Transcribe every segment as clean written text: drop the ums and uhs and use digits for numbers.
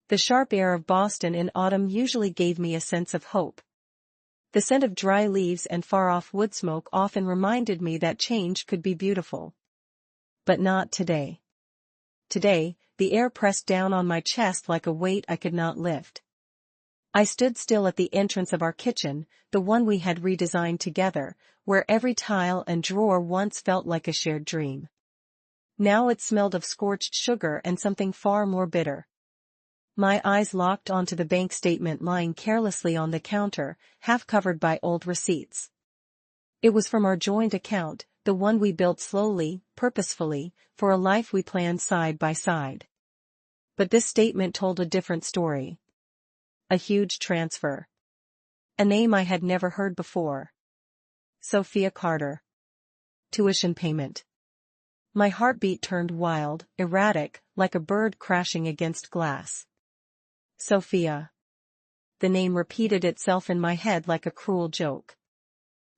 The sharp air of Boston in autumn usually gave me a sense of hope. The scent of dry leaves and far-off wood smoke often reminded me that change could be beautiful. But not today. Today, the air pressed down on my chest like a weight I could not lift. I stood still at the entrance of our kitchen, the one we had redesigned together, where every tile and drawer once felt like a shared dream. Now it smelled of scorched sugar and something far more bitter. My eyes locked onto the bank statement lying carelessly on the counter, half covered by old receipts. It was from our joint account, the one we built slowly, purposefully, for a life we planned side by side. But this statement told a different story. A huge transfer. A name I had never heard before. Sophia Carter. Tuition payment. My heartbeat turned wild, erratic, like a bird crashing against glass. Sophia. The name repeated itself in my head like a cruel joke.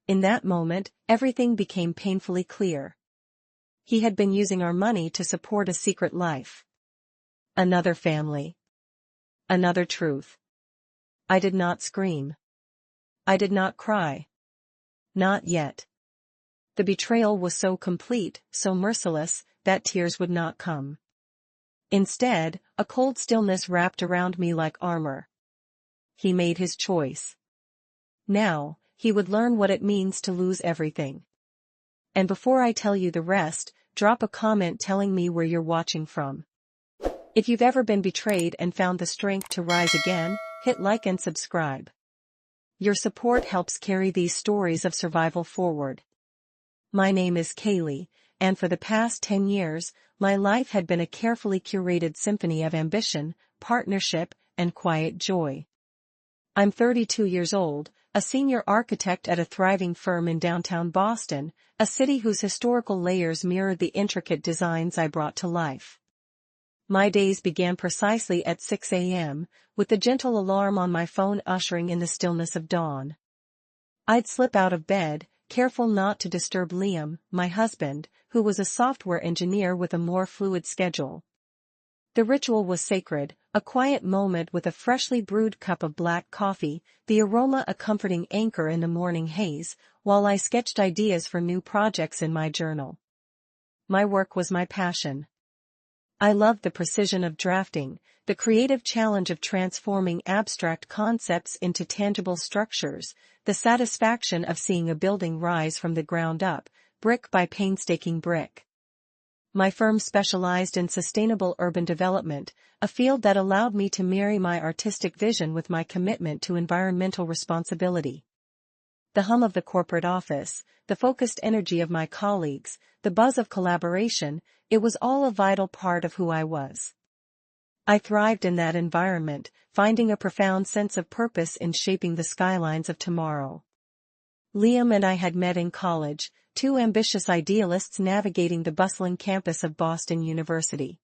In that moment, everything became painfully clear. He had been using our money to support a secret life. Another family. Another truth. I did not scream. I did not cry. Not yet. The betrayal was so complete, so merciless, that tears would not come. Instead, a cold stillness wrapped around me like armor. He made his choice. Now, he would learn what it means to lose everything. And before I tell you the rest, drop a comment telling me where you're watching from. If you've ever been betrayed and found the strength to rise again, hit like and subscribe. Your support helps carry these stories of survival forward. My name is Kaylee, and for the past 10 years, my life had been a carefully curated symphony of ambition, partnership, and quiet joy. I'm 32 years old, a senior architect at a thriving firm in downtown Boston, a city whose historical layers mirrored the intricate designs I brought to life. My days began precisely at 6 a.m., with the gentle alarm on my phone ushering in the stillness of dawn. I'd slip out of bed, careful not to disturb Liam, my husband, who was a software engineer with a more fluid schedule. The ritual was sacred, a quiet moment with a freshly brewed cup of black coffee, the aroma a comforting anchor in the morning haze, while I sketched ideas for new projects in my journal. My work was my passion. I loved the precision of drafting, the creative challenge of transforming abstract concepts into tangible structures, the satisfaction of seeing a building rise from the ground up, brick by painstaking brick. My firm specialized in sustainable urban development, a field that allowed me to marry my artistic vision with my commitment to environmental responsibility. The hum of the corporate office, the focused energy of my colleagues, the buzz of collaboration, it was all a vital part of who I was. I thrived in that environment, finding a profound sense of purpose in shaping the skylines of tomorrow. Liam and I had met in college, two ambitious idealists navigating the bustling campus of Boston University.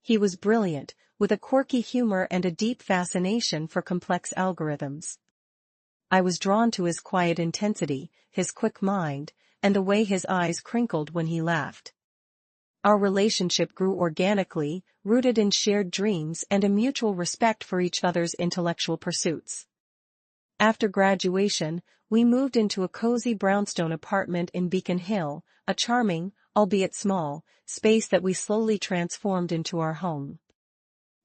He was brilliant, with a quirky humor and a deep fascination for complex algorithms. I was drawn to his quiet intensity, his quick mind, and the way his eyes crinkled when he laughed. Our relationship grew organically, rooted in shared dreams and a mutual respect for each other's intellectual pursuits. After graduation, we moved into a cozy brownstone apartment in Beacon Hill, a charming, albeit small, space that we slowly transformed into our home.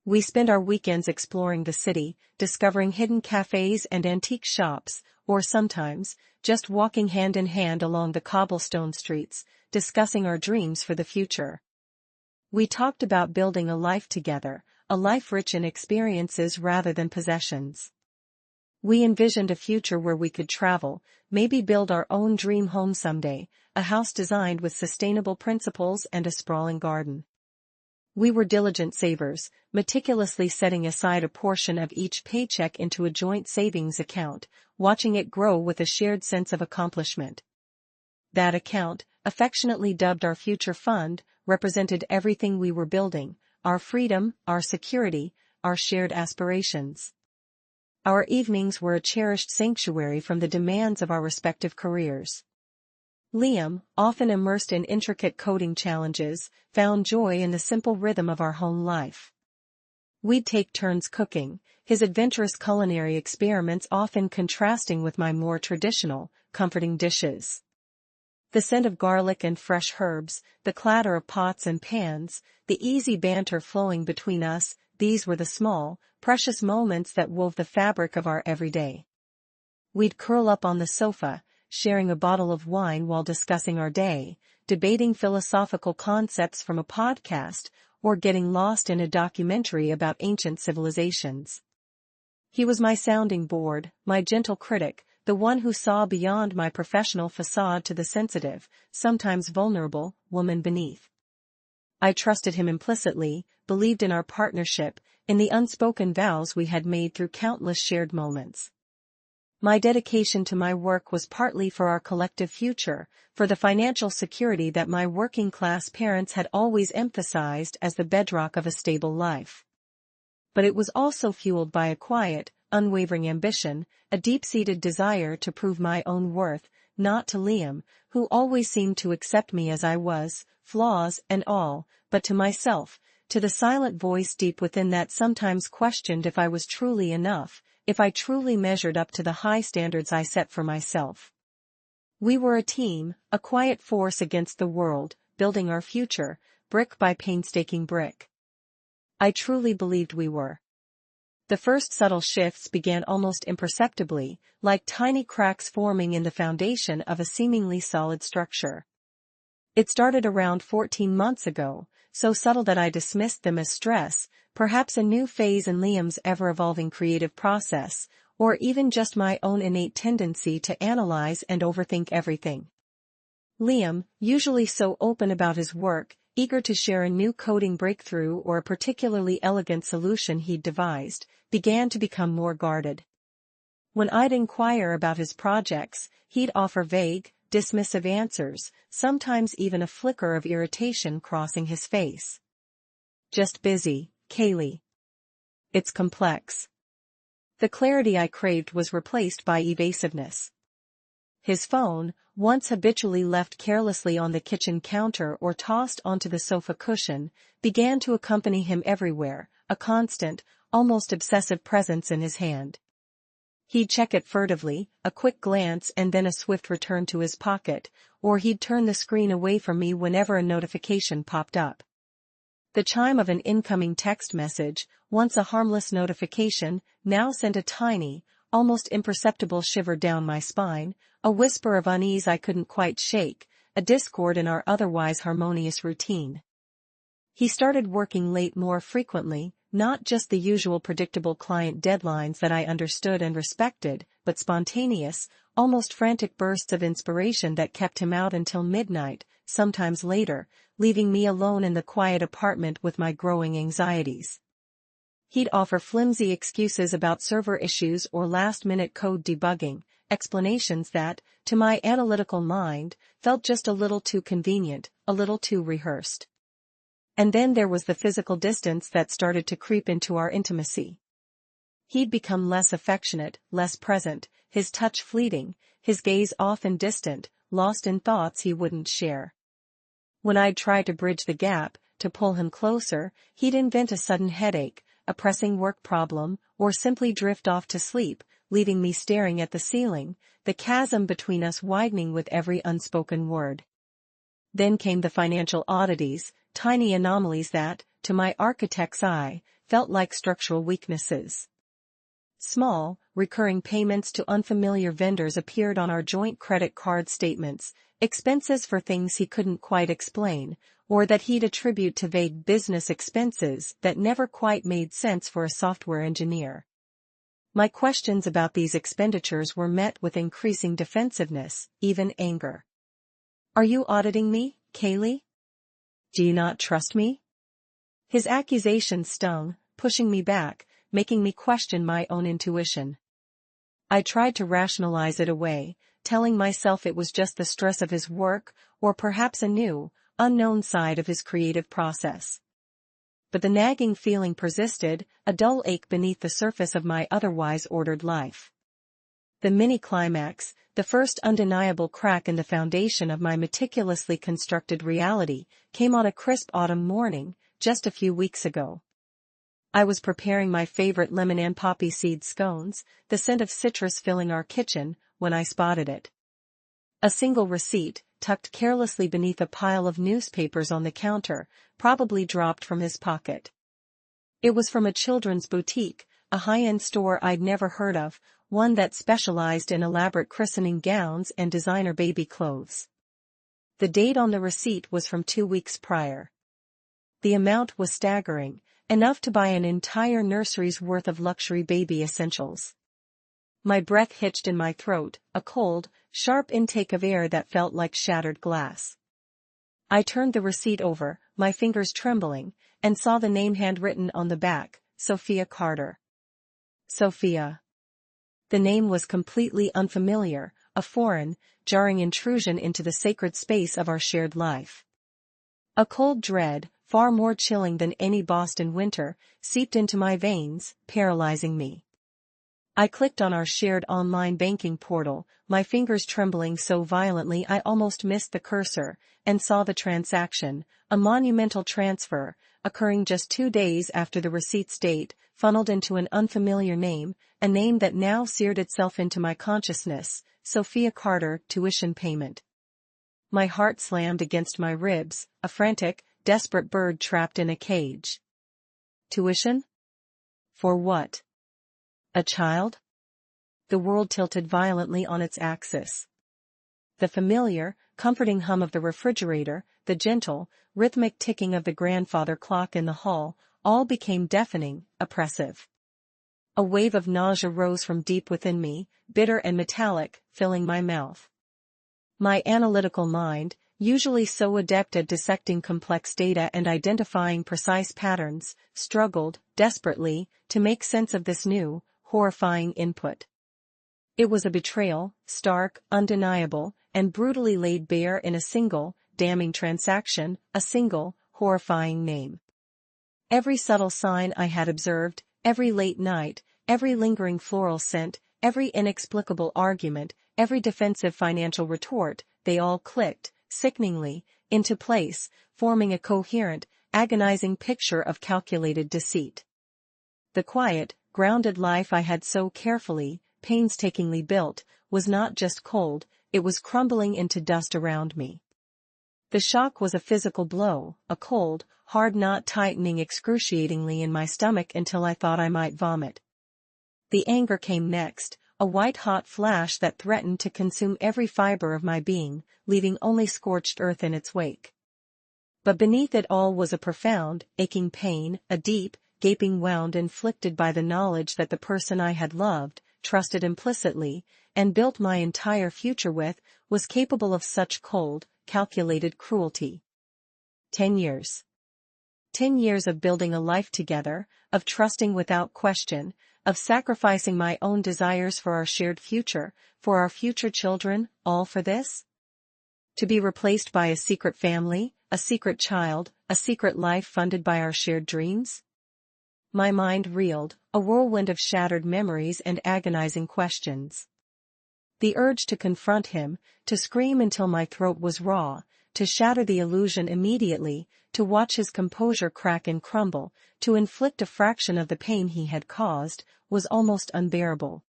We spent our weekends exploring the city, discovering hidden cafes and antique shops, or sometimes, just walking hand in hand along the cobblestone streets, discussing our dreams for the future. We talked about building a life together, a life rich in experiences rather than possessions. We envisioned a future where we could travel, maybe build our own dream home someday, a house designed with sustainable principles and a sprawling garden. We were diligent savers, meticulously setting aside a portion of each paycheck into a joint savings account, watching it grow with a shared sense of accomplishment. That account, affectionately dubbed our future fund, represented everything we were building, our freedom, our security, our shared aspirations. Our evenings were a cherished sanctuary from the demands of our respective careers. Liam, often immersed in intricate coding challenges, found joy in the simple rhythm of our home life. We'd take turns cooking, his adventurous culinary experiments often contrasting with my more traditional, comforting dishes. The scent of garlic and fresh herbs, the clatter of pots and pans, the easy banter flowing between us, these were the small, precious moments that wove the fabric of our everyday. We'd curl up on the sofa, sharing a bottle of wine while discussing our day, debating philosophical concepts from a podcast, or getting lost in a documentary about ancient civilizations. He was my sounding board, my gentle critic, the one who saw beyond my professional facade to the sensitive, sometimes vulnerable, woman beneath. I trusted him implicitly, believed in our partnership, in the unspoken vows we had made through countless shared moments. My dedication to my work was partly for our collective future, for the financial security that my working-class parents had always emphasized as the bedrock of a stable life. But it was also fueled by a quiet, unwavering ambition, a deep-seated desire to prove my own worth, not to Liam, who always seemed to accept me as I was, flaws and all, but to myself, to the silent voice deep within that sometimes questioned if I was truly enough, if I truly measured up to the high standards I set for myself. We were a team, a quiet force against the world, building our future, brick by painstaking brick. I truly believed we were. The first subtle shifts began almost imperceptibly, like tiny cracks forming in the foundation of a seemingly solid structure. It started around 14 months ago, so subtle that I dismissed them as stress, perhaps a new phase in Liam's ever-evolving creative process, or even just my own innate tendency to analyze and overthink everything. Liam, usually so open about his work, eager to share a new coding breakthrough or a particularly elegant solution he'd devised, began to become more guarded. When I'd inquire about his projects, he'd offer vague, dismissive answers, sometimes even a flicker of irritation crossing his face. Just busy, Kaylee. It's complex. The clarity I craved was replaced by evasiveness. His phone, once habitually left carelessly on the kitchen counter or tossed onto the sofa cushion, began to accompany him everywhere, a constant, almost obsessive presence in his hand. He'd check it furtively, a quick glance and then a swift return to his pocket, or he'd turn the screen away from me whenever a notification popped up. The chime of an incoming text message, once a harmless notification, now sent a tiny, almost imperceptible shiver down my spine, a whisper of unease I couldn't quite shake, a discord in our otherwise harmonious routine. He started working late more frequently, not just the usual predictable client deadlines that I understood and respected, but spontaneous, almost frantic bursts of inspiration that kept him out until midnight, sometimes later, leaving me alone in the quiet apartment with my growing anxieties. He'd offer flimsy excuses about server issues or last-minute code debugging, explanations that, to my analytical mind, felt just a little too convenient, a little too rehearsed. And then there was the physical distance that started to creep into our intimacy. He'd become less affectionate, less present, his touch fleeting, his gaze often distant, lost in thoughts he wouldn't share. When I'd try to bridge the gap, to pull him closer, he'd invent a sudden headache, a pressing work problem, or simply drift off to sleep, leaving me staring at the ceiling, the chasm between us widening with every unspoken word. Then came the financial oddities, tiny anomalies that, to my architect's eye, felt like structural weaknesses. Small, recurring payments to unfamiliar vendors appeared on our joint credit card statements, expenses for things he couldn't quite explain, or that he'd attribute to vague business expenses that never quite made sense for a software engineer. My questions about these expenditures were met with increasing defensiveness, even anger. "Are you auditing me, Kaylee? Do you not trust me?" His accusations stung, pushing me back, making me question my own intuition. I tried to rationalize it away, telling myself it was just the stress of his work, or perhaps a new, unknown side of his creative process. But the nagging feeling persisted, a dull ache beneath the surface of my otherwise ordered life. The mini-climax, the first undeniable crack in the foundation of my meticulously constructed reality, came on a crisp autumn morning, just a few weeks ago. I was preparing my favorite lemon and poppy seed scones, the scent of citrus filling our kitchen, when I spotted it. A single receipt, tucked carelessly beneath a pile of newspapers on the counter, probably dropped from his pocket. It was from a children's boutique, a high-end store I'd never heard of, one that specialized in elaborate christening gowns and designer baby clothes. The date on the receipt was from 2 weeks prior. The amount was staggering, enough to buy an entire nursery's worth of luxury baby essentials. My breath hitched in my throat, a cold, sharp intake of air that felt like shattered glass. I turned the receipt over, my fingers trembling, and saw the name handwritten on the back, Sophia Carter. Sophia. The name was completely unfamiliar, a foreign, jarring intrusion into the sacred space of our shared life. A cold dread, far more chilling than any Boston winter, seeped into my veins, paralyzing me. I clicked on our shared online banking portal, my fingers trembling so violently I almost missed the cursor, and saw the transaction, a monumental transfer, occurring just 2 days after the receipt's date, funneled into an unfamiliar name, a name that now seared itself into my consciousness, Sophia Carter, tuition payment. My heart slammed against my ribs, a frantic, desperate bird trapped in a cage. Tuition? For what? A child? The world tilted violently on its axis. The familiar, comforting hum of the refrigerator, the gentle, rhythmic ticking of the grandfather clock in the hall, all became deafening, oppressive. A wave of nausea rose from deep within me, bitter and metallic, filling my mouth. My analytical mind, usually so adept at dissecting complex data and identifying precise patterns, struggled, desperately, to make sense of this new, horrifying input. It was a betrayal, stark, undeniable, and brutally laid bare in a single, damning transaction, a single, horrifying name. Every subtle sign I had observed, every late night, every lingering floral scent, every inexplicable argument, every defensive financial retort, they all clicked, sickeningly, into place, forming a coherent, agonizing picture of calculated deceit. The quiet, grounded life I had so carefully, painstakingly built, was not just cold, it was crumbling into dust around me. The shock was a physical blow, a cold, hard knot tightening excruciatingly in my stomach until I thought I might vomit. The anger came next, a white-hot flash that threatened to consume every fiber of my being, leaving only scorched earth in its wake. But beneath it all was a profound, aching pain, a deep, gaping wound inflicted by the knowledge that the person I had loved, trusted implicitly, and built my entire future with, was capable of such cold, calculated cruelty. 10 years. 10 years of building a life together, of trusting without question, of sacrificing my own desires for our shared future, for our future children, all for this? To be replaced by a secret family, a secret child, a secret life funded by our shared dreams? My mind reeled, a whirlwind of shattered memories and agonizing questions. The urge to confront him, to scream until my throat was raw, to shatter the illusion immediately, to watch his composure crack and crumble, to inflict a fraction of the pain he had caused, was almost unbearable.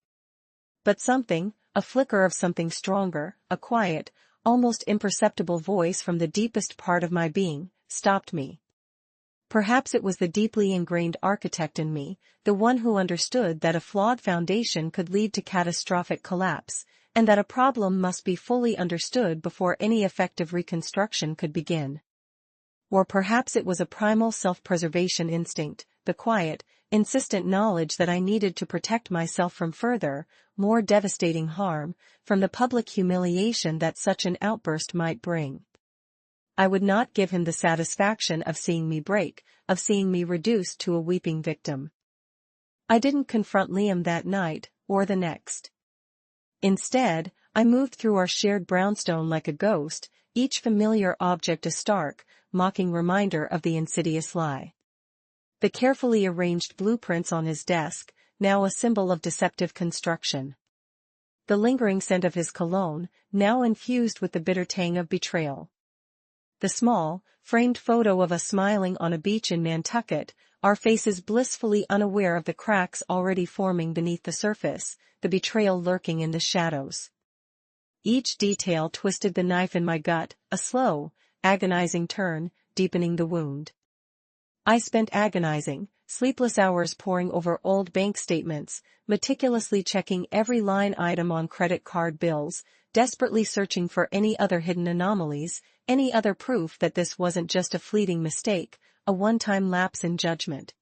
But something, a flicker of something stronger, a quiet, almost imperceptible voice from the deepest part of my being, stopped me. Perhaps it was the deeply ingrained architect in me, the one who understood that a flawed foundation could lead to catastrophic collapse, and that a problem must be fully understood before any effective reconstruction could begin. Or perhaps it was a primal self-preservation instinct, the quiet, insistent knowledge that I needed to protect myself from further, more devastating harm, from the public humiliation that such an outburst might bring. I would not give him the satisfaction of seeing me break, of seeing me reduced to a weeping victim. I didn't confront Liam that night, or the next. Instead, I moved through our shared brownstone like a ghost, each familiar object a stark, mocking reminder of the insidious lie. The carefully arranged blueprints on his desk, now a symbol of deceptive construction. The lingering scent of his cologne, now infused with the bitter tang of betrayal. The small, framed photo of us smiling on a beach in Nantucket, our faces blissfully unaware of the cracks already forming beneath the surface, the betrayal lurking in the shadows. Each detail twisted the knife in my gut, a slow, agonizing turn, deepening the wound. I spent agonizing, sleepless hours poring over old bank statements, meticulously checking every line item on credit card bills, desperately searching for any other hidden anomalies, any other proof that this wasn't just a fleeting mistake, a one-time lapse in judgment.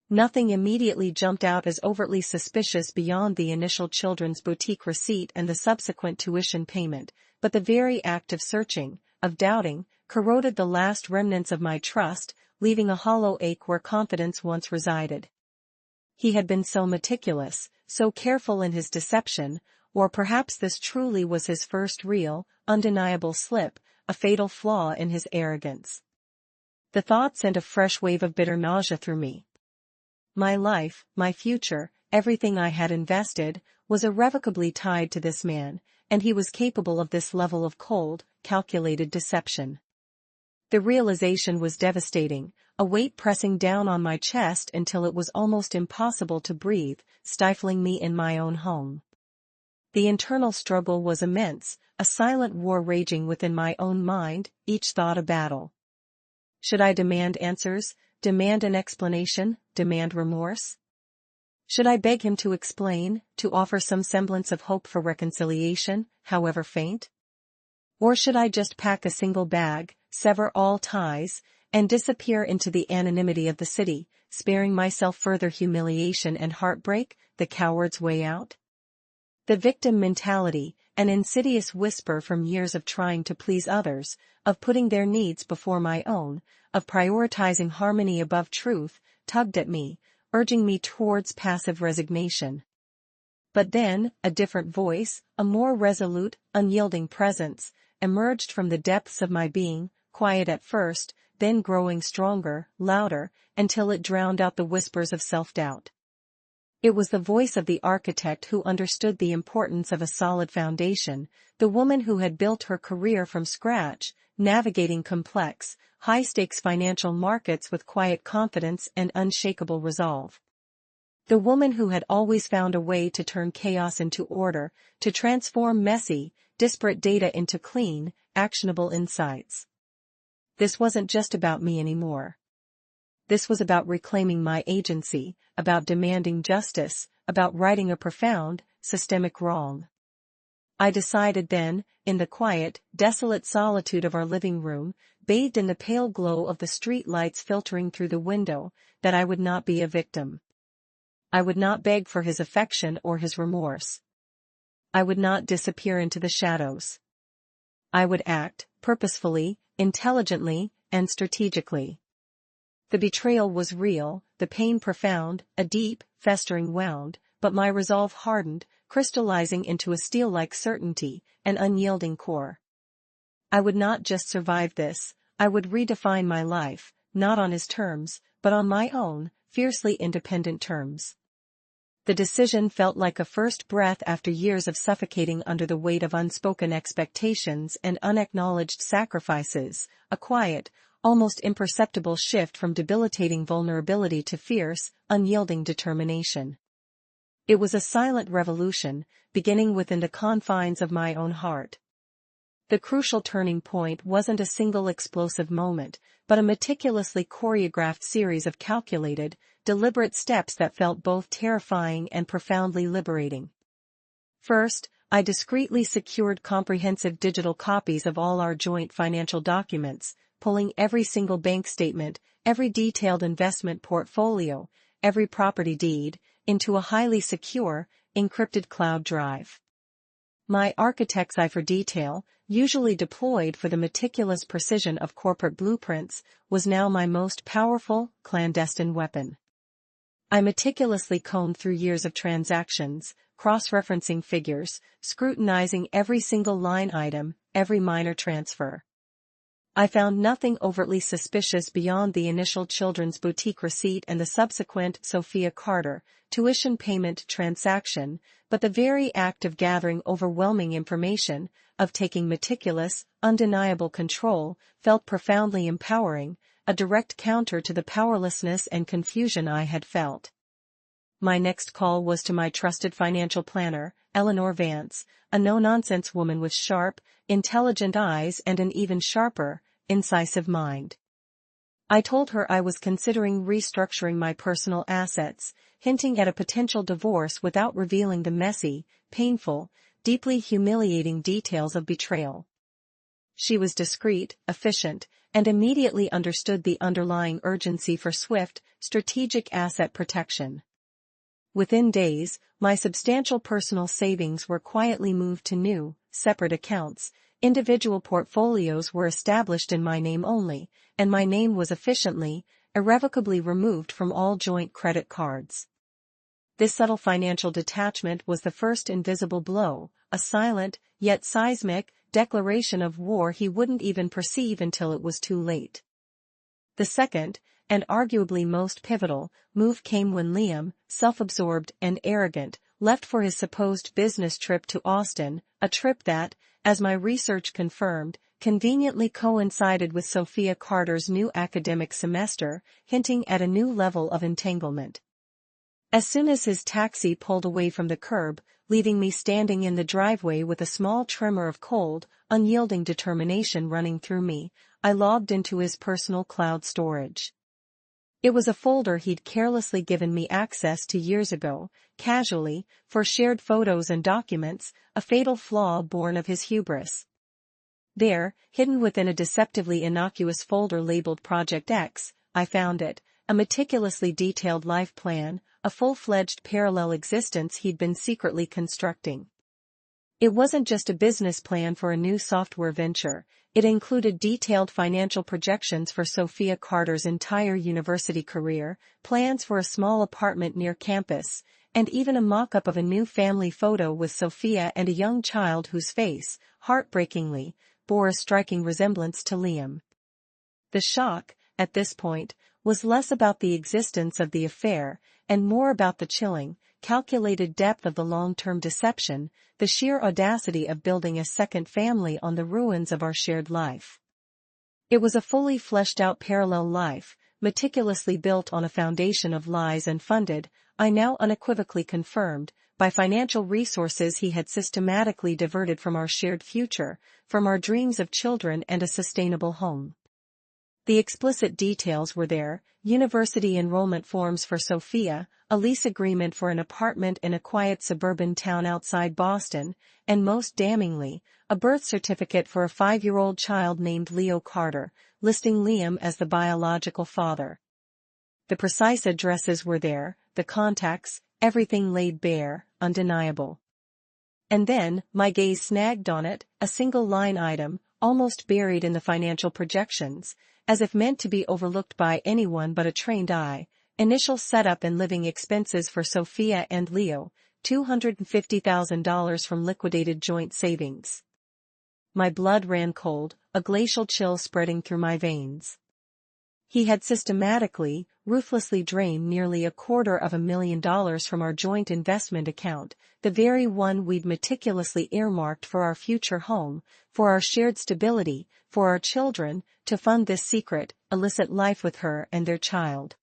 Nothing immediately jumped out as overtly suspicious beyond the initial children's boutique receipt and the subsequent tuition payment, but the very act of searching, of doubting, corroded the last remnants of my trust, leaving a hollow ache where confidence once resided. He had been so meticulous, so careful in his deception, or perhaps this truly was his first real, undeniable slip, a fatal flaw in his arrogance. The thought sent a fresh wave of bitter nausea through me. My life, my future, everything I had invested, was irrevocably tied to this man, and he was capable of this level of cold, calculated deception. The realization was devastating, a weight pressing down on my chest until it was almost impossible to breathe, stifling me in my own home. The internal struggle was immense, a silent war raging within my own mind, each thought a battle. Should I demand answers, demand an explanation, demand remorse? Should I beg him to explain, to offer some semblance of hope for reconciliation, however faint? Or should I just pack a single bag, sever all ties, and disappear into the anonymity of the city, sparing myself further humiliation and heartbreak, the coward's way out? The victim mentality, an insidious whisper from years of trying to please others, of putting their needs before my own, of prioritizing harmony above truth, tugged at me, urging me towards passive resignation. But then, a different voice, a more resolute, unyielding presence, emerged from the depths of my being, quiet at first, then growing stronger, louder, until it drowned out the whispers of self-doubt. It was the voice of the architect who understood the importance of a solid foundation, the woman who had built her career from scratch, navigating complex, high-stakes financial markets with quiet confidence and unshakable resolve. The woman who had always found a way to turn chaos into order, to transform messy, disparate data into clean, actionable insights. This wasn't just about me anymore. This was about reclaiming my agency, about demanding justice, about righting a profound, systemic wrong. I decided then, in the quiet, desolate solitude of our living room, bathed in the pale glow of the street lights filtering through the window, that I would not be a victim. I would not beg for his affection or his remorse. I would not disappear into the shadows. I would act, purposefully, intelligently, and strategically. The betrayal was real, the pain profound, a deep, festering wound, but my resolve hardened, crystallizing into a steel-like certainty, an unyielding core. I would not just survive this, I would redefine my life, not on his terms, but on my own, fiercely independent terms. The decision felt like a first breath after years of suffocating under the weight of unspoken expectations and unacknowledged sacrifices, a quiet, almost imperceptible shift from debilitating vulnerability to fierce, unyielding determination. It was a silent revolution, beginning within the confines of my own heart. The crucial turning point wasn't a single explosive moment, but a meticulously choreographed series of calculated, deliberate steps that felt both terrifying and profoundly liberating. First, I discreetly secured comprehensive digital copies of all our joint financial documents, pulling every single bank statement, every detailed investment portfolio, every property deed, into a highly secure, encrypted cloud drive. My architect's eye for detail, usually deployed for the meticulous precision of corporate blueprints, was now my most powerful, clandestine weapon. I meticulously combed through years of transactions, cross-referencing figures, scrutinizing every single line item, every minor transfer. I found nothing overtly suspicious beyond the initial children's boutique receipt and the subsequent Sophia Carter tuition payment transaction, but the very act of gathering overwhelming information, of taking meticulous, undeniable control, felt profoundly empowering, a direct counter to the powerlessness and confusion I had felt. My next call was to my trusted financial planner, Eleanor Vance, a no-nonsense woman with sharp, intelligent eyes and an even sharper, incisive mind. I told her I was considering restructuring my personal assets, hinting at a potential divorce without revealing the messy, painful, deeply humiliating details of betrayal. She was discreet, efficient, and immediately understood the underlying urgency for swift, strategic asset protection. Within days, my substantial personal savings were quietly moved to new, separate accounts, individual portfolios were established in my name only, and my name was efficiently, irrevocably removed from all joint credit cards. This subtle financial detachment was the first invisible blow, a silent, yet seismic, declaration of war he wouldn't even perceive until it was too late. The second, and arguably most pivotal, move came when Liam, self-absorbed and arrogant, left for his supposed business trip to Austin, a trip that, as my research confirmed, conveniently coincided with Sophia Carter's new academic semester, hinting at a new level of entanglement. As soon as his taxi pulled away from the curb, leaving me standing in the driveway with a small tremor of cold, unyielding determination running through me, I logged into his personal cloud storage. It was a folder he'd carelessly given me access to years ago, casually, for shared photos and documents, a fatal flaw born of his hubris. There, hidden within a deceptively innocuous folder labeled Project X, I found it, a meticulously detailed life plan, a full-fledged parallel existence he'd been secretly constructing. It wasn't just a business plan for a new software venture, it included detailed financial projections for Sophia Carter's entire university career, plans for a small apartment near campus, and even a mock-up of a new family photo with Sophia and a young child whose face, heartbreakingly, bore a striking resemblance to Liam. The shock, at this point, was less about the existence of the affair, and more about the chilling, calculated depth of the long-term deception, the sheer audacity of building a second family on the ruins of our shared life. It was a fully fleshed-out parallel life, meticulously built on a foundation of lies and funded, I now unequivocally confirmed, by financial resources he had systematically diverted from our shared future, from our dreams of children and a sustainable home. The explicit details were there: university enrollment forms for Sophia, a lease agreement for an apartment in a quiet suburban town outside Boston, and most damningly, a birth certificate for a 5-year-old child named Leo Carter, listing Liam as the biological father. The precise addresses were there, the contacts, everything laid bare, undeniable. And then, my gaze snagged on it, a single line item, almost buried in the financial projections, as if meant to be overlooked by anyone but a trained eye: initial setup and living expenses for Sophia and Leo, $250,000 from liquidated joint savings. My blood ran cold, a glacial chill spreading through my veins. He had systematically, ruthlessly drained nearly $250,000 from our joint investment account, the very one we'd meticulously earmarked for our future home, for our shared stability, for our children, to fund this secret, illicit life with her and their child.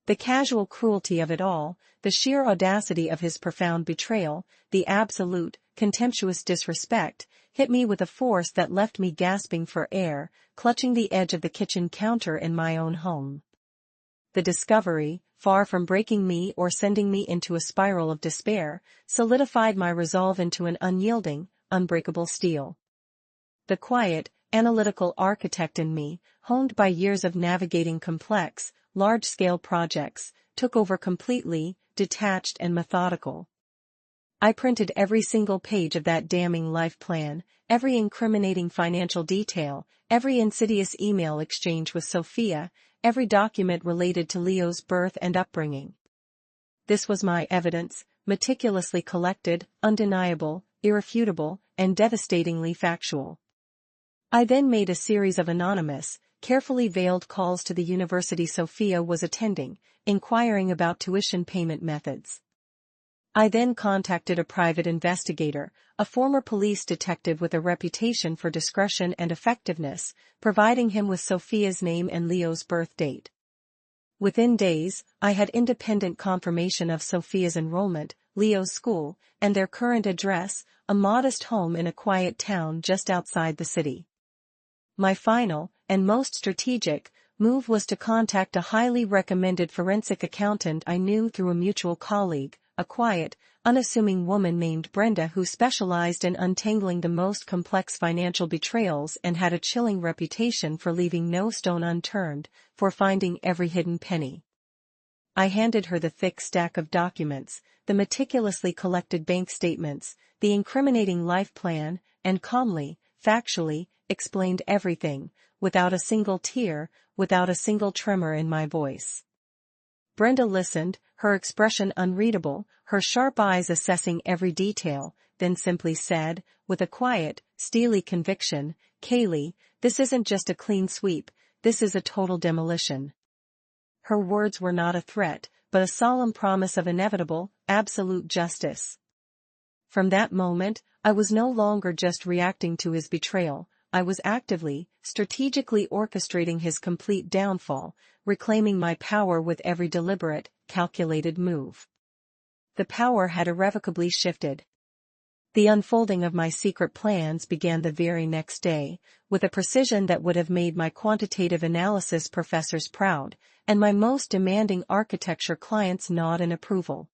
The casual cruelty of it all, the sheer audacity of his profound betrayal, the absolute, contemptuous disrespect, hit me with a force that left me gasping for air, clutching the edge of the kitchen counter in my own home. The discovery, far from breaking me or sending me into a spiral of despair, solidified my resolve into an unyielding, unbreakable steel. The quiet, analytical architect in me, honed by years of navigating complex, large-scale projects, took over completely, detached and methodical. I printed every single page of that damning life plan, every incriminating financial detail, every insidious email exchange with Sophia, every document related to Leo's birth and upbringing. This was my evidence, meticulously collected, undeniable, irrefutable, and devastatingly factual. I then made a series of anonymous, carefully veiled calls to the university Sophia was attending, inquiring about tuition payment methods. I then contacted a private investigator, a former police detective with a reputation for discretion and effectiveness, providing him with Sophia's name and Leo's birth date. Within days, I had independent confirmation of Sophia's enrollment, Leo's school, and their current address, a modest home in a quiet town just outside the city. My final, and most strategic, move was to contact a highly recommended forensic accountant I knew through a mutual colleague, a quiet, unassuming woman named Brenda who specialized in untangling the most complex financial betrayals and had a chilling reputation for leaving no stone unturned, for finding every hidden penny. I handed her the thick stack of documents, the meticulously collected bank statements, the incriminating life plan, and calmly, factually, explained everything, without a single tear, without a single tremor in my voice. Brenda listened, her expression unreadable, her sharp eyes assessing every detail, then simply said, with a quiet, steely conviction, "Kaylee, this isn't just a clean sweep, this is a total demolition." Her words were not a threat, but a solemn promise of inevitable, absolute justice. From that moment, I was no longer just reacting to his betrayal, I was actively, strategically orchestrating his complete downfall, reclaiming my power with every deliberate, calculated move. The power had irrevocably shifted. The unfolding of my secret plans began the very next day, with a precision that would have made my quantitative analysis professors proud, and my most demanding architecture clients nod in approval.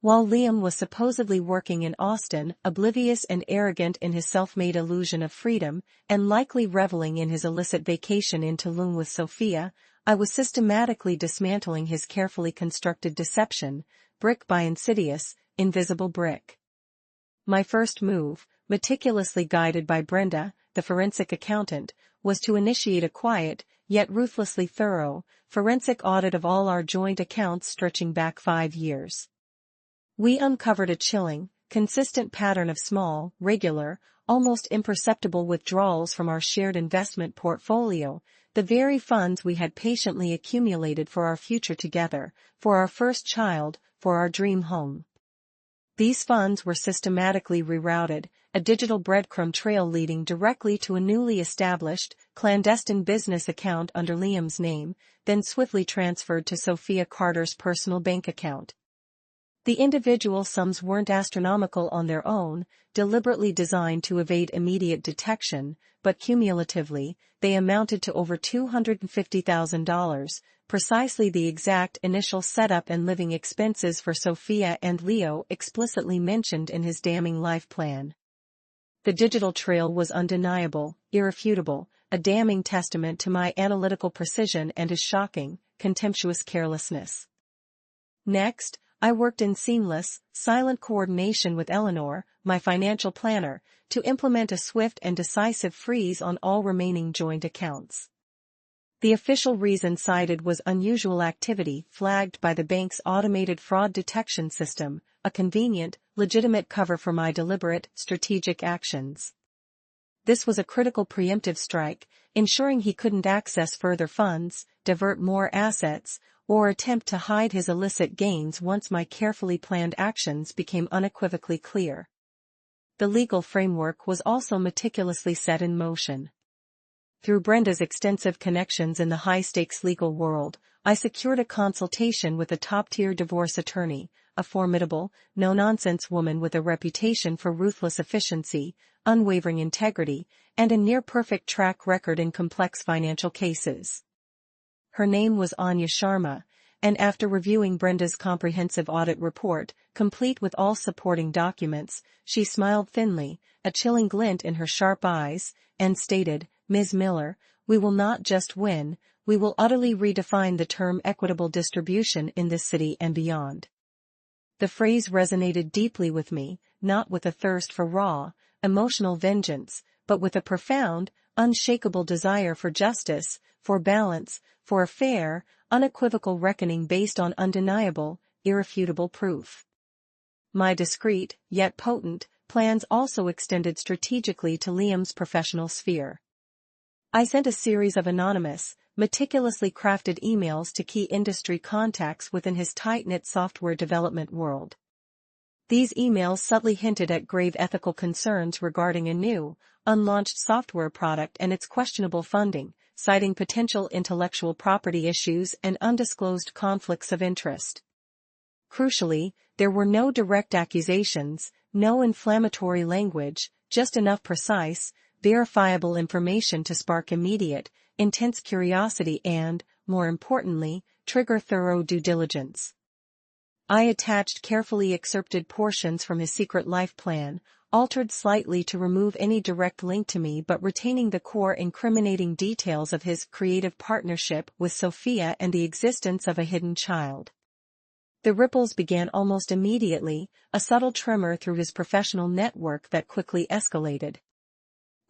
While Liam was supposedly working in Austin, oblivious and arrogant in his self-made illusion of freedom, and likely reveling in his illicit vacation in Tulum with Sophia, I was systematically dismantling his carefully constructed deception, brick by insidious, invisible brick. My first move, meticulously guided by Brenda, the forensic accountant, was to initiate a quiet, yet ruthlessly thorough, forensic audit of all our joint accounts stretching back 5 years. We uncovered a chilling, consistent pattern of small, regular, almost imperceptible withdrawals from our shared investment portfolio, the very funds we had patiently accumulated for our future together, for our first child, for our dream home. These funds were systematically rerouted, a digital breadcrumb trail leading directly to a newly established, clandestine business account under Liam's name, then swiftly transferred to Sophia Carter's personal bank account. The individual sums weren't astronomical on their own, deliberately designed to evade immediate detection, but cumulatively, they amounted to over $250,000, precisely the exact initial setup and living expenses for Sophia and Leo explicitly mentioned in his damning life plan. The digital trail was undeniable, irrefutable, a damning testament to my analytical precision and his shocking, contemptuous carelessness. Next, I worked in seamless, silent coordination with Eleanor, my financial planner, to implement a swift and decisive freeze on all remaining joint accounts. The official reason cited was unusual activity flagged by the bank's automated fraud detection system, a convenient, legitimate cover for my deliberate, strategic actions. This was a critical preemptive strike, ensuring he couldn't access further funds, divert more assets, or attempt to hide his illicit gains once my carefully planned actions became unequivocally clear. The legal framework was also meticulously set in motion. Through Brenda's extensive connections in the high-stakes legal world, I secured a consultation with a top-tier divorce attorney, a formidable, no-nonsense woman with a reputation for ruthless efficiency, unwavering integrity, and a near-perfect track record in complex financial cases. Her name was Anya Sharma, and after reviewing Brenda's comprehensive audit report, complete with all supporting documents, she smiled thinly, a chilling glint in her sharp eyes, and stated, "Ms. Miller, we will not just win, we will utterly redefine the term equitable distribution in this city and beyond." The phrase resonated deeply with me, not with a thirst for raw, emotional vengeance, but with a profound, unshakable desire for justice, for balance, for a fair, unequivocal reckoning based on undeniable, irrefutable proof. My discreet, yet potent, plans also extended strategically to Liam's professional sphere. I sent a series of anonymous, meticulously crafted emails to key industry contacts within his tight-knit software development world. These emails subtly hinted at grave ethical concerns regarding a new, unlaunched software product and its questionable funding, citing potential intellectual property issues and undisclosed conflicts of interest. Crucially, there were no direct accusations, no inflammatory language, just enough precise, verifiable information to spark immediate, intense curiosity and, more importantly, trigger thorough due diligence. I attached carefully excerpted portions from his secret life plan, altered slightly to remove any direct link to me but retaining the core incriminating details of his creative partnership with Sophia and the existence of a hidden child. The ripples began almost immediately, a subtle tremor through his professional network that quickly escalated.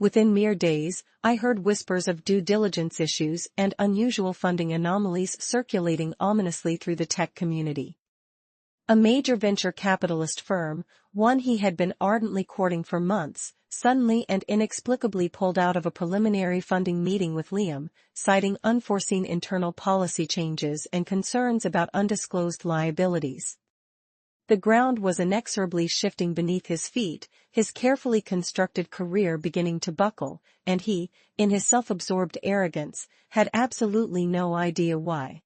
Within mere days, I heard whispers of due diligence issues and unusual funding anomalies circulating ominously through the tech community. A major venture capitalist firm, one he had been ardently courting for months, suddenly and inexplicably pulled out of a preliminary funding meeting with Liam, citing unforeseen internal policy changes and concerns about undisclosed liabilities. The ground was inexorably shifting beneath his feet, his carefully constructed career beginning to buckle, and he, in his self-absorbed arrogance, had absolutely no idea why.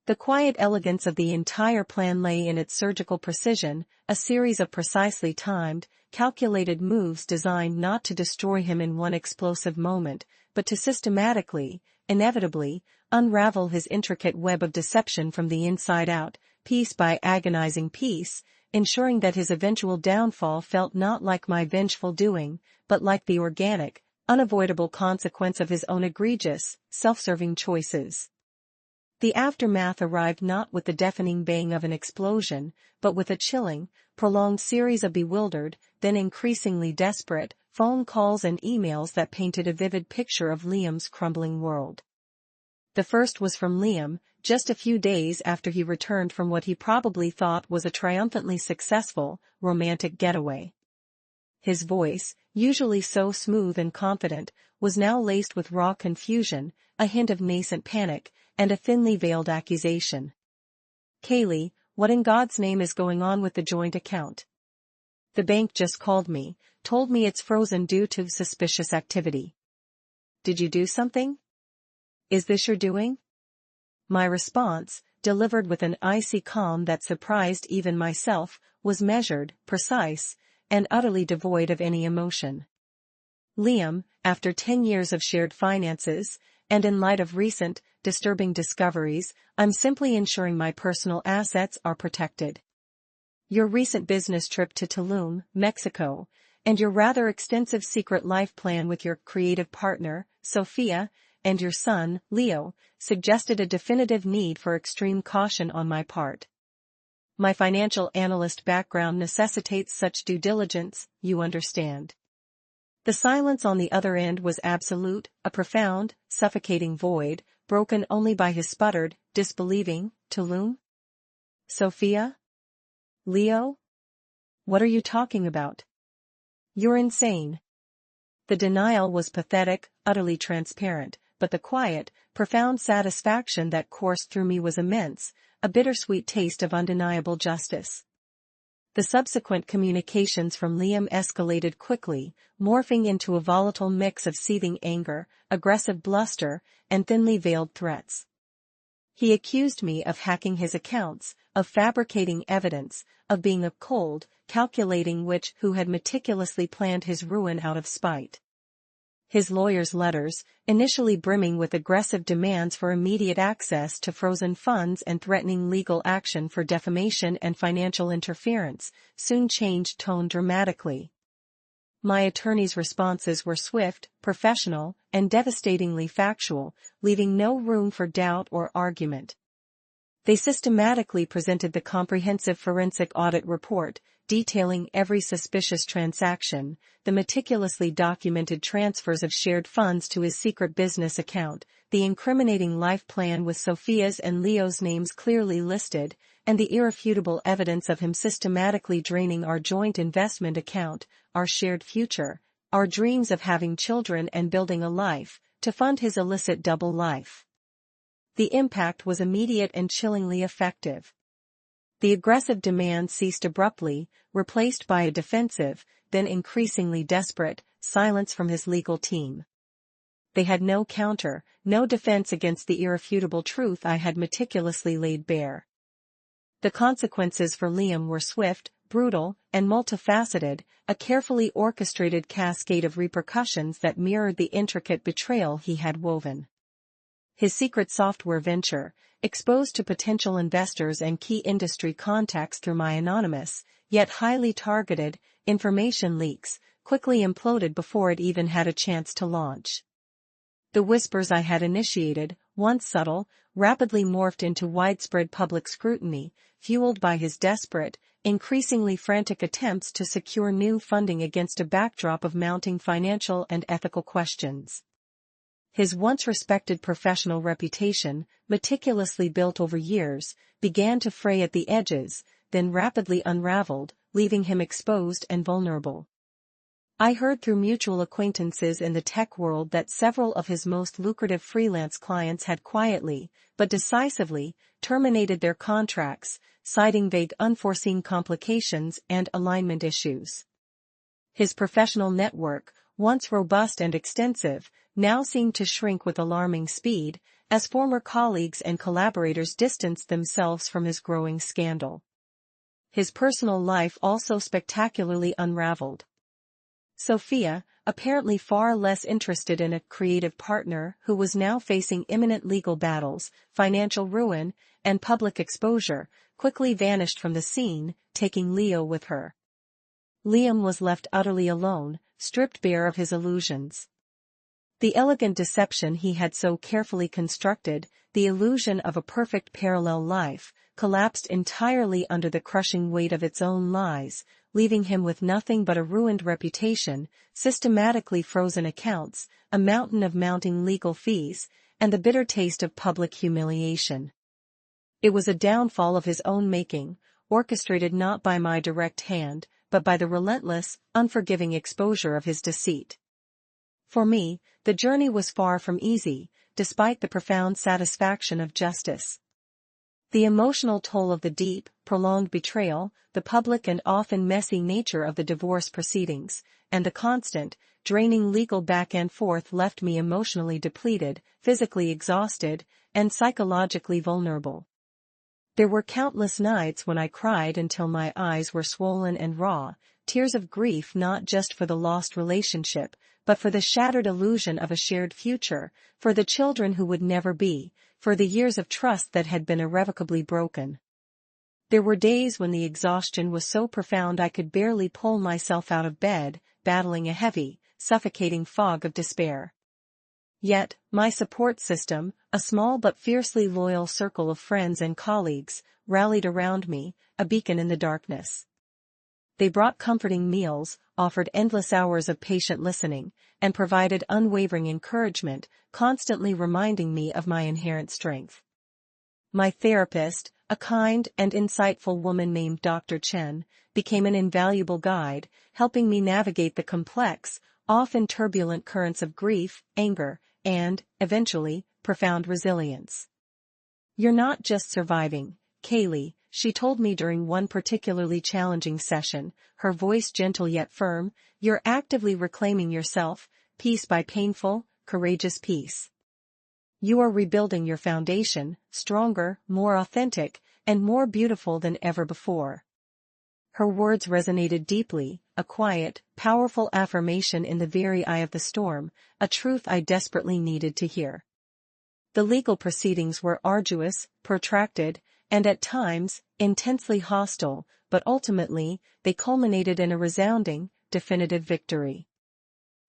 The quiet elegance of the entire plan lay in its surgical precision, a series of precisely timed, calculated moves designed not to destroy him in one explosive moment, but to systematically, inevitably, unravel his intricate web of deception from the inside out, piece by agonizing piece, ensuring that his eventual downfall felt not like my vengeful doing, but like the organic, unavoidable consequence of his own egregious, self-serving choices. The aftermath arrived not with the deafening bang of an explosion, but with a chilling, prolonged series of bewildered, then increasingly desperate, phone calls and emails that painted a vivid picture of Liam's crumbling world. The first was from Liam, just a few days after he returned from what he probably thought was a triumphantly successful, romantic getaway. His voice, usually so smooth and confident, was now laced with raw confusion, a hint of nascent panic, and a thinly veiled accusation. "Kaylee, what in God's name is going on with the joint account? The bank just called me, told me it's frozen due to suspicious activity. Did you do something? Is this your doing?" My response, delivered with an icy calm that surprised even myself, was measured, precise, and utterly devoid of any emotion. "Liam, after 10 years of shared finances, and in light of recent, disturbing discoveries, I'm simply ensuring my personal assets are protected. Your recent business trip to Tulum, Mexico, and your rather extensive secret life plan with your creative partner, Sophia, and your son, Leo, suggested a definitive need for extreme caution on my part. My financial analyst background necessitates such due diligence, you understand." The silence on the other end was absolute, a profound, suffocating void, broken only by his sputtered, disbelieving, "Tulum? Sophia? Leo? What are you talking about? You're insane." The denial was pathetic, utterly transparent, but the quiet, profound satisfaction that coursed through me was immense, a bittersweet taste of undeniable justice. The subsequent communications from Liam escalated quickly, morphing into a volatile mix of seething anger, aggressive bluster, and thinly veiled threats. He accused me of hacking his accounts, of fabricating evidence, of being a cold, calculating witch who had meticulously planned his ruin out of spite. His lawyer's letters, initially brimming with aggressive demands for immediate access to frozen funds and threatening legal action for defamation and financial interference, soon changed tone dramatically. My attorney's responses were swift, professional, and devastatingly factual, leaving no room for doubt or argument. They systematically presented the comprehensive forensic audit report, detailing every suspicious transaction, the meticulously documented transfers of shared funds to his secret business account, the incriminating life plan with Sophia's and Leo's names clearly listed, and the irrefutable evidence of him systematically draining our joint investment account, our shared future, our dreams of having children and building a life, to fund his illicit double life. The impact was immediate and chillingly effective. The aggressive demand ceased abruptly, replaced by a defensive, then increasingly desperate, silence from his legal team. They had no counter, no defense against the irrefutable truth I had meticulously laid bare. The consequences for Liam were swift, brutal, and multifaceted, a carefully orchestrated cascade of repercussions that mirrored the intricate betrayal he had woven. His secret software venture, exposed to potential investors and key industry contacts through my anonymous, yet highly targeted, information leaks, quickly imploded before it even had a chance to launch. The whispers I had initiated, once subtle, rapidly morphed into widespread public scrutiny, fueled by his desperate, increasingly frantic attempts to secure new funding against a backdrop of mounting financial and ethical questions. His once respected professional reputation, meticulously built over years, began to fray at the edges, then rapidly unraveled, leaving him exposed and vulnerable. I heard through mutual acquaintances in the tech world that several of his most lucrative freelance clients had quietly, but decisively, terminated their contracts, citing vague unforeseen complications and alignment issues. His professional network, once robust and extensive, now seemed to shrink with alarming speed, as former colleagues and collaborators distanced themselves from his growing scandal. His personal life also spectacularly unraveled. Sophia, apparently far less interested in a creative partner who was now facing imminent legal battles, financial ruin, and public exposure, quickly vanished from the scene, taking Leo with her. Liam was left utterly alone, stripped bare of his illusions. The elegant deception he had so carefully constructed, the illusion of a perfect parallel life, collapsed entirely under the crushing weight of its own lies, leaving him with nothing but a ruined reputation, systematically frozen accounts, a mountain of mounting legal fees, and the bitter taste of public humiliation. It was a downfall of his own making, orchestrated not by my direct hand, but by the relentless, unforgiving exposure of his deceit. For me, the journey was far from easy, despite the profound satisfaction of justice. The emotional toll of the deep, prolonged betrayal, the public and often messy nature of the divorce proceedings, and the constant, draining legal back and forth left me emotionally depleted, physically exhausted, and psychologically vulnerable. There were countless nights when I cried until my eyes were swollen and raw, tears of grief not just for the lost relationship, but for the shattered illusion of a shared future, for the children who would never be, for the years of trust that had been irrevocably broken. There were days when the exhaustion was so profound I could barely pull myself out of bed, battling a heavy, suffocating fog of despair. Yet, my support system, a small but fiercely loyal circle of friends and colleagues, rallied around me, a beacon in the darkness. They brought comforting meals, offered endless hours of patient listening, and provided unwavering encouragement, constantly reminding me of my inherent strength. My therapist, a kind and insightful woman named Dr. Chen, became an invaluable guide, helping me navigate the complex, often turbulent currents of grief, anger, and, eventually, profound resilience. "You're not just surviving, Kaylee," she told me during one particularly challenging session, her voice gentle yet firm, "you're actively reclaiming yourself, piece by painful, courageous piece. You are rebuilding your foundation, stronger, more authentic, and more beautiful than ever before." Her words resonated deeply, a quiet, powerful affirmation in the very eye of the storm, a truth I desperately needed to hear. The legal proceedings were arduous, protracted, and at times, intensely hostile, but ultimately, they culminated in a resounding, definitive victory.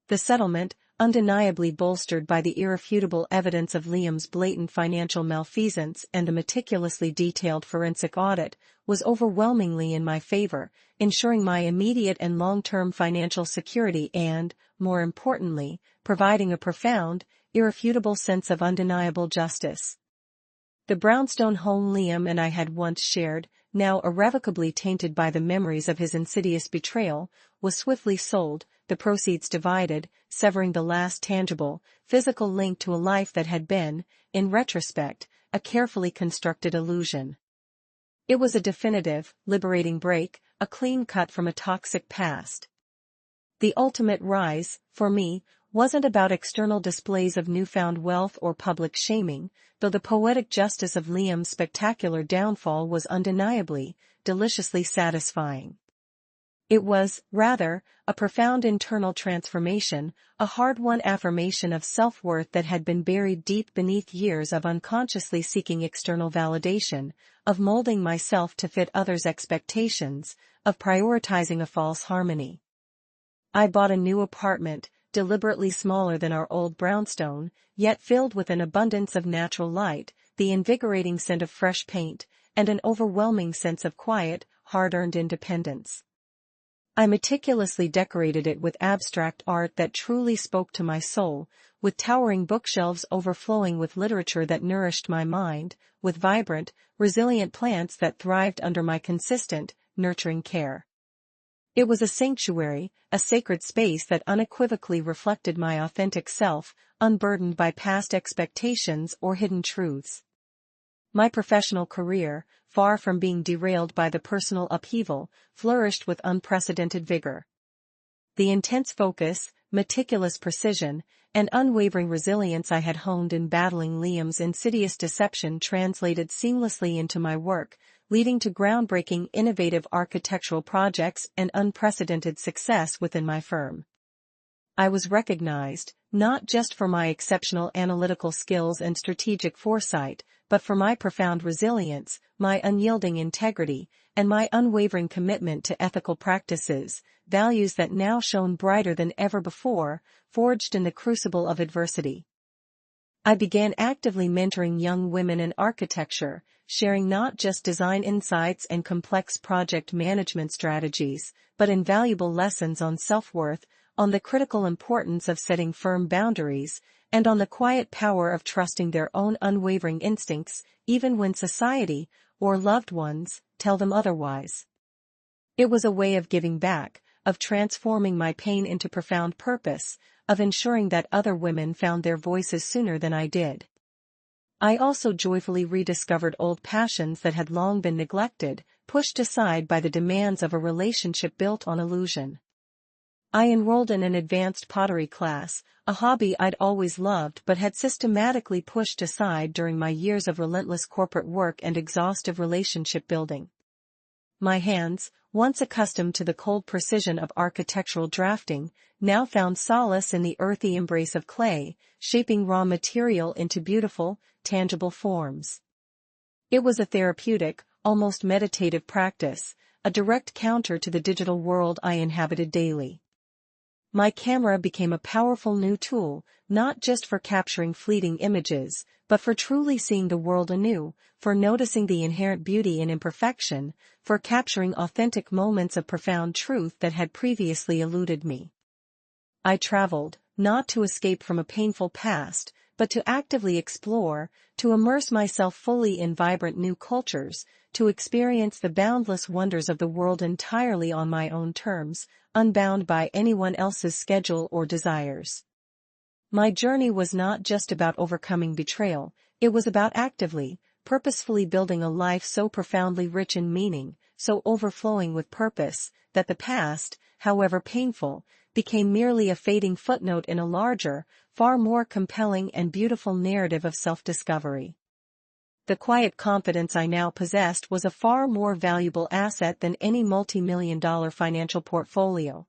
The settlement, undeniably bolstered by the irrefutable evidence of Liam's blatant financial malfeasance and the meticulously detailed forensic audit, was overwhelmingly in my favor, ensuring my immediate and long-term financial security and, more importantly, providing a profound, irrefutable sense of undeniable justice. The brownstone home Liam and I had once shared, now irrevocably tainted by the memories of his insidious betrayal, was swiftly sold, the proceeds divided, severing the last tangible, physical link to a life that had been, in retrospect, a carefully constructed illusion. It was a definitive, liberating break, a clean cut from a toxic past. The ultimate rise, for me, wasn't about external displays of newfound wealth or public shaming, though the poetic justice of Liam's spectacular downfall was undeniably, deliciously satisfying. It was, rather, a profound internal transformation, a hard-won affirmation of self-worth that had been buried deep beneath years of unconsciously seeking external validation, of molding myself to fit others' expectations, of prioritizing a false harmony. I bought a new apartment, deliberately smaller than our old brownstone, yet filled with an abundance of natural light, the invigorating scent of fresh paint, and an overwhelming sense of quiet, hard-earned independence. I meticulously decorated it with abstract art that truly spoke to my soul, with towering bookshelves overflowing with literature that nourished my mind, with vibrant, resilient plants that thrived under my consistent, nurturing care. It was a sanctuary, a sacred space that unequivocally reflected my authentic self, unburdened by past expectations or hidden truths. My professional career, far from being derailed by the personal upheaval, flourished with unprecedented vigor. The intense focus, meticulous precision, and unwavering resilience I had honed in battling Liam's insidious deception translated seamlessly into my work, leading to groundbreaking innovative architectural projects and unprecedented success within my firm. I was recognized, not just for my exceptional analytical skills and strategic foresight, but for my profound resilience, my unyielding integrity, and my unwavering commitment to ethical practices, values that now shone brighter than ever before, forged in the crucible of adversity. I began actively mentoring young women in architecture, sharing not just design insights and complex project management strategies, but invaluable lessons on self-worth, on the critical importance of setting firm boundaries, and on the quiet power of trusting their own unwavering instincts, even when society, or loved ones, tell them otherwise. It was a way of giving back, of transforming my pain into profound purpose, of ensuring that other women found their voices sooner than I did. I also joyfully rediscovered old passions that had long been neglected, pushed aside by the demands of a relationship built on illusion. I enrolled in an advanced pottery class, a hobby I'd always loved but had systematically pushed aside during my years of relentless corporate work and exhaustive relationship building. My hands, once accustomed to the cold precision of architectural drafting, now found solace in the earthy embrace of clay, shaping raw material into beautiful, tangible forms. It was a therapeutic, almost meditative practice, a direct counter to the digital world I inhabited daily. My camera became a powerful new tool, not just for capturing fleeting images, but for truly seeing the world anew, for noticing the inherent beauty in imperfection, for capturing authentic moments of profound truth that had previously eluded me. I traveled, not to escape from a painful past, but to actively explore, to immerse myself fully in vibrant new cultures, to experience the boundless wonders of the world entirely on my own terms, unbound by anyone else's schedule or desires. My journey was not just about overcoming betrayal, it was about actively, purposefully building a life so profoundly rich in meaning, so overflowing with purpose, that the past, however painful, became merely a fading footnote in a larger, far more compelling and beautiful narrative of self-discovery. The quiet confidence I now possessed was a far more valuable asset than any multi-million-dollar financial portfolio.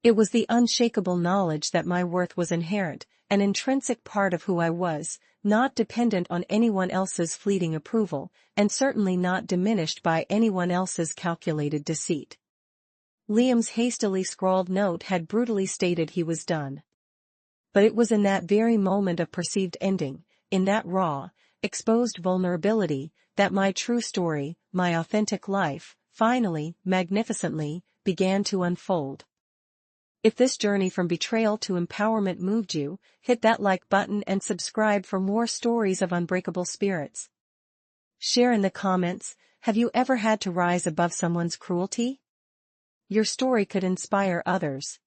It was the unshakable knowledge that my worth was inherent, an intrinsic part of who I was, not dependent on anyone else's fleeting approval, and certainly not diminished by anyone else's calculated deceit. Liam's hastily scrawled note had brutally stated he was done. But it was in that very moment of perceived ending, in that raw, exposed vulnerability, that my true story, my authentic life, finally, magnificently, began to unfold. If this journey from betrayal to empowerment moved you, hit that like button and subscribe for more stories of unbreakable spirits. Share in the comments, have you ever had to rise above someone's cruelty? Your story could inspire others.